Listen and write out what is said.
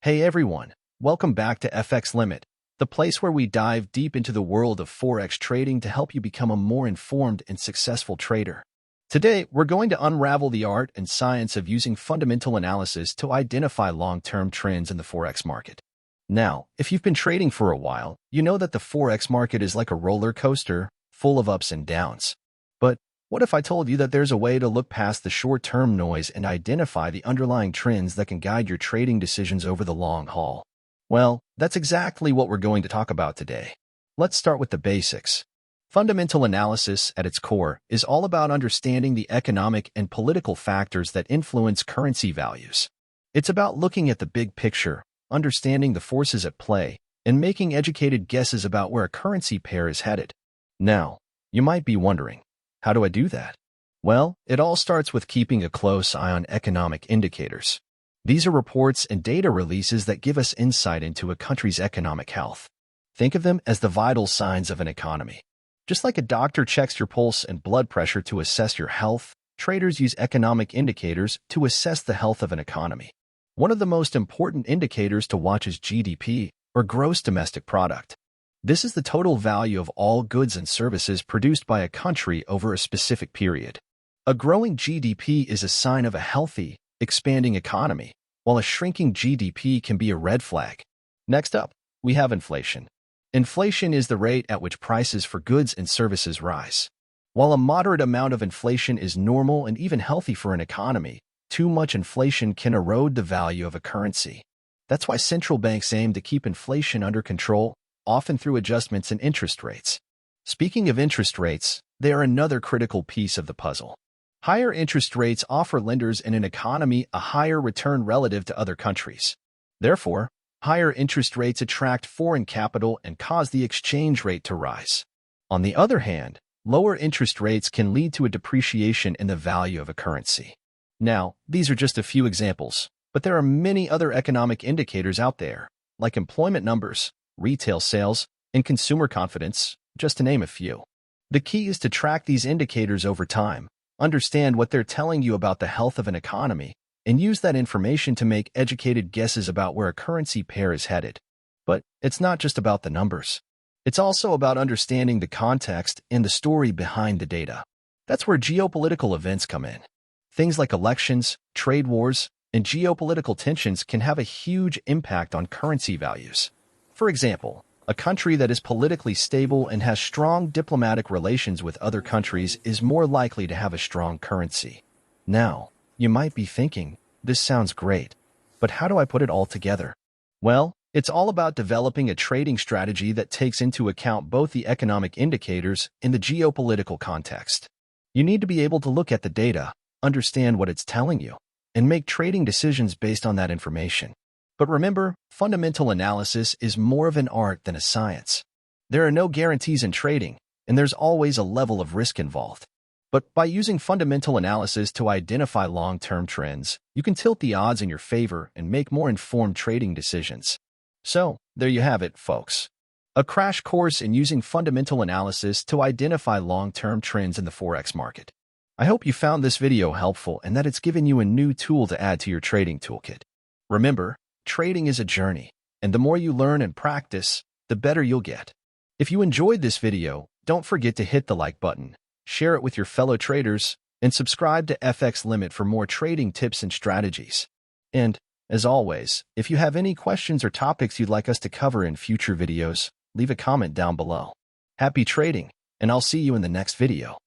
Hey everyone, welcome back to FX Limit, the place where we dive deep into the world of Forex trading to help you become a more informed and successful trader. Today, we're going to unravel the art and science of using fundamental analysis to identify long-term trends in the Forex market. Now, if you've been trading for a while, you know that the Forex market is like a roller coaster, full of ups and downs. But what if I told you that there's a way to look past the short-term noise and identify the underlying trends that can guide your trading decisions over the long haul? Well, that's exactly what we're going to talk about today. Let's start with the basics. Fundamental analysis, at its core, is all about understanding the economic and political factors that influence currency values. It's about looking at the big picture, understanding the forces at play, and making educated guesses about where a currency pair is headed. Now, you might be wondering, how do I do that? Well, it all starts with keeping a close eye on economic indicators. These are reports and data releases that give us insight into a country's economic health. Think of them as the vital signs of an economy. Just like a doctor checks your pulse and blood pressure to assess your health, traders use economic indicators to assess the health of an economy. One of the most important indicators to watch is GDP, or gross domestic product. This is the total value of all goods and services produced by a country over a specific period. A growing GDP is a sign of a healthy, expanding economy, while a shrinking GDP can be a red flag. Next up, we have inflation. Inflation is the rate at which prices for goods and services rise. While a moderate amount of inflation is normal and even healthy for an economy, too much inflation can erode the value of a currency. That's why central banks aim to keep inflation under control, often through adjustments in interest rates. Speaking of interest rates, they are another critical piece of the puzzle. Higher interest rates offer lenders in an economy a higher return relative to other countries. Therefore, higher interest rates attract foreign capital and cause the exchange rate to rise. On the other hand, lower interest rates can lead to a depreciation in the value of a currency. Now, these are just a few examples, but there are many other economic indicators out there, like employment numbers, retail sales, and consumer confidence, just to name a few. The key is to track these indicators over time, understand what they're telling you about the health of an economy, and use that information to make educated guesses about where a currency pair is headed. But it's not just about the numbers. It's also about understanding the context and the story behind the data. That's where geopolitical events come in. Things like elections, trade wars, and geopolitical tensions can have a huge impact on currency values. For example, a country that is politically stable and has strong diplomatic relations with other countries is more likely to have a strong currency. Now, you might be thinking, this sounds great, but how do I put it all together? Well, it's all about developing a trading strategy that takes into account both the economic indicators and the geopolitical context. You need to be able to look at the data, understand what it's telling you, and make trading decisions based on that information. But remember, fundamental analysis is more of an art than a science. There are no guarantees in trading, and there's always a level of risk involved. But by using fundamental analysis to identify long-term trends, you can tilt the odds in your favor and make more informed trading decisions. So, there you have it, folks. A crash course in using fundamental analysis to identify long-term trends in the Forex market. I hope you found this video helpful and that it's given you a new tool to add to your trading toolkit. Remember, trading is a journey, and the more you learn and practice, the better you'll get. If you enjoyed this video, don't forget to hit the like button, share it with your fellow traders, and subscribe to FX Limit for more trading tips and strategies. And, as always, if you have any questions or topics you'd like us to cover in future videos, leave a comment down below. Happy trading, and I'll see you in the next video.